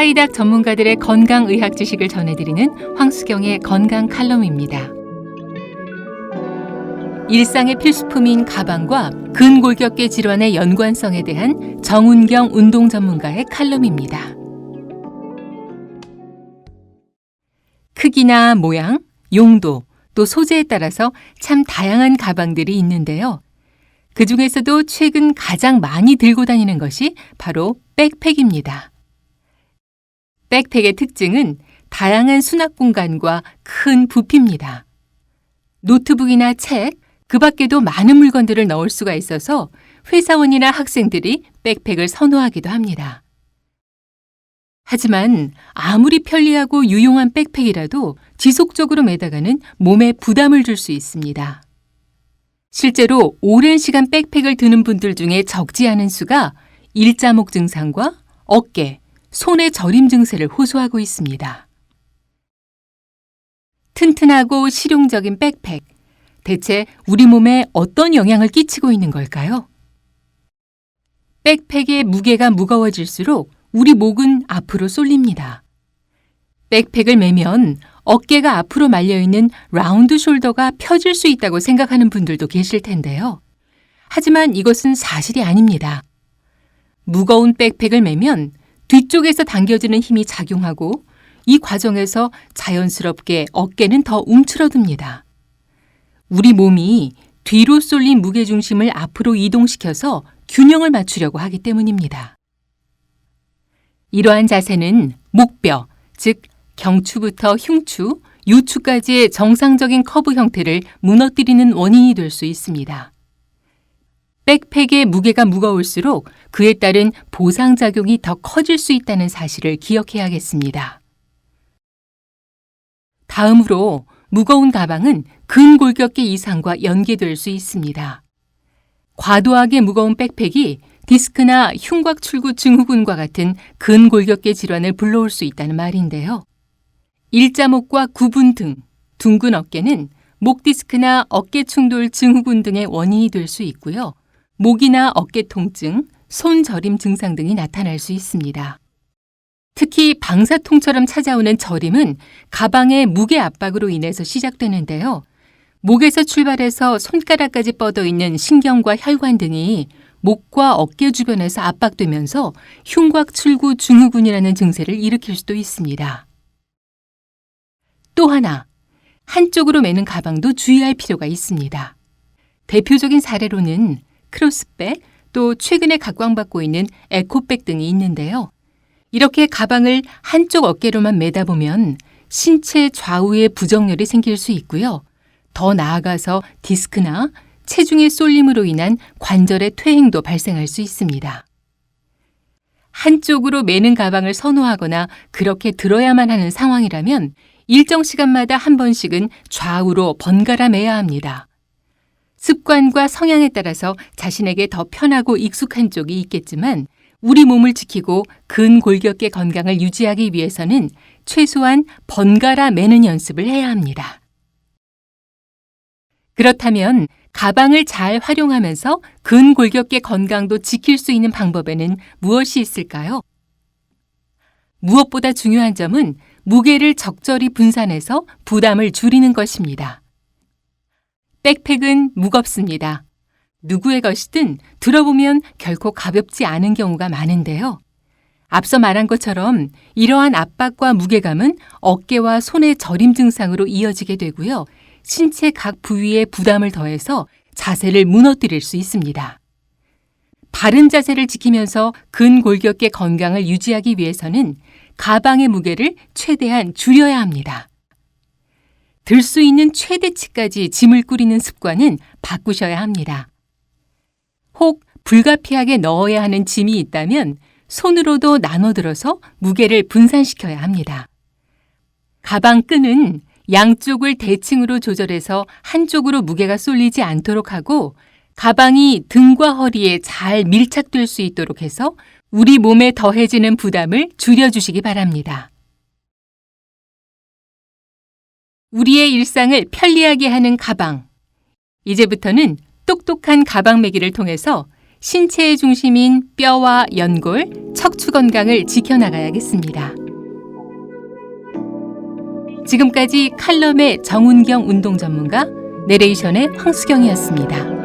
사이다 전문가들의 건강의학 지식을 전해드리는 황수경의 건강 칼럼입니다. 일상의 필수품인 가방과 근골격계 질환의 연관성에 대한 정운경 운동 전문가의 칼럼입니다. 크기나 모양, 용도, 또 소재에 따라서 참 다양한 가방들이 있는데요. 그 중에서도 최근 가장 많이 들고 다니는 것이 바로 백팩입니다. 백팩의 특징은 다양한 수납 공간과 큰 부피입니다. 노트북이나 책, 그 밖에도 많은 물건들을 넣을 수가 있어서 회사원이나 학생들이 백팩을 선호하기도 합니다. 하지만 아무리 편리하고 유용한 백팩이라도 지속적으로 매다가는 몸에 부담을 줄 수 있습니다. 실제로 오랜 시간 백팩을 드는 분들 중에 적지 않은 수가 일자목 증상과 어깨, 손의 저림 증세를 호소하고 있습니다. 튼튼하고 실용적인 백팩, 대체 우리 몸에 어떤 영향을 끼치고 있는 걸까요? 백팩의 무게가 무거워질수록 우리 목은 앞으로 쏠립니다. 백팩을 매면 어깨가 앞으로 말려있는 라운드 숄더가 펴질 수 있다고 생각하는 분들도 계실 텐데요. 하지만 이것은 사실이 아닙니다. 무거운 백팩을 매면 뒤쪽에서 당겨지는 힘이 작용하고 이 과정에서 자연스럽게 어깨는 더 움츠러듭니다. 우리 몸이 뒤로 쏠린 무게중심을 앞으로 이동시켜서 균형을 맞추려고 하기 때문입니다. 이러한 자세는 목뼈, 즉 경추부터 흉추, 요추까지의 정상적인 커브 형태를 무너뜨리는 원인이 될 수 있습니다. 백팩의 무게가 무거울수록 그에 따른 보상작용이 더 커질 수 있다는 사실을 기억해야겠습니다. 다음으로 무거운 가방은 근골격계 이상과 연계될 수 있습니다. 과도하게 무거운 백팩이 디스크나 흉곽출구 증후군과 같은 근골격계 질환을 불러올 수 있다는 말인데요. 일자목과 구분 등, 둥근 어깨는 목 디스크나 어깨 충돌 증후군 등의 원인이 될 수 있고요. 목이나 어깨 통증, 손 저림 증상 등이 나타날 수 있습니다. 특히 방사통처럼 찾아오는 저림은 가방의 무게 압박으로 인해서 시작되는데요. 목에서 출발해서 손가락까지 뻗어 있는 신경과 혈관 등이 목과 어깨 주변에서 압박되면서 흉곽출구 증후군이라는 증세를 일으킬 수도 있습니다. 또 하나, 한쪽으로 매는 가방도 주의할 필요가 있습니다. 대표적인 사례로는 크로스백, 또 최근에 각광받고 있는 에코백 등이 있는데요. 이렇게 가방을 한쪽 어깨로만 매다 보면 신체 좌우에 부정렬이 생길 수 있고요. 더 나아가서 디스크나 체중의 쏠림으로 인한 관절의 퇴행도 발생할 수 있습니다. 한쪽으로 매는 가방을 선호하거나 그렇게 들어야만 하는 상황이라면 일정 시간마다 한 번씩은 좌우로 번갈아 매야 합니다. 습관과 성향에 따라서 자신에게 더 편하고 익숙한 쪽이 있겠지만 우리 몸을 지키고 근골격계 건강을 유지하기 위해서는 최소한 번갈아 매는 연습을 해야 합니다. 그렇다면 가방을 잘 활용하면서 근골격계 건강도 지킬 수 있는 방법에는 무엇이 있을까요? 무엇보다 중요한 점은 무게를 적절히 분산해서 부담을 줄이는 것입니다. 백팩은 무겁습니다. 누구의 것이든 들어보면 결코 가볍지 않은 경우가 많은데요. 앞서 말한 것처럼 이러한 압박과 무게감은 어깨와 손의 저림 증상으로 이어지게 되고요. 신체 각 부위에 부담을 더해서 자세를 무너뜨릴 수 있습니다. 바른 자세를 지키면서 근골격계 건강을 유지하기 위해서는 가방의 무게를 최대한 줄여야 합니다. 들 수 있는 최대치까지 짐을 꾸리는 습관은 바꾸셔야 합니다. 혹 불가피하게 넣어야 하는 짐이 있다면 손으로도 나눠들어서 무게를 분산시켜야 합니다. 가방 끈은 양쪽을 대칭으로 조절해서 한쪽으로 무게가 쏠리지 않도록 하고 가방이 등과 허리에 잘 밀착될 수 있도록 해서 우리 몸에 더해지는 부담을 줄여주시기 바랍니다. 우리의 일상을 편리하게 하는 가방. 이제부터는 똑똑한 가방 매기를 통해서 신체의 중심인 뼈와 연골, 척추 건강을 지켜나가야겠습니다. 지금까지 칼럼의 정운경 운동 전문가, 내레이션의 황수경이었습니다.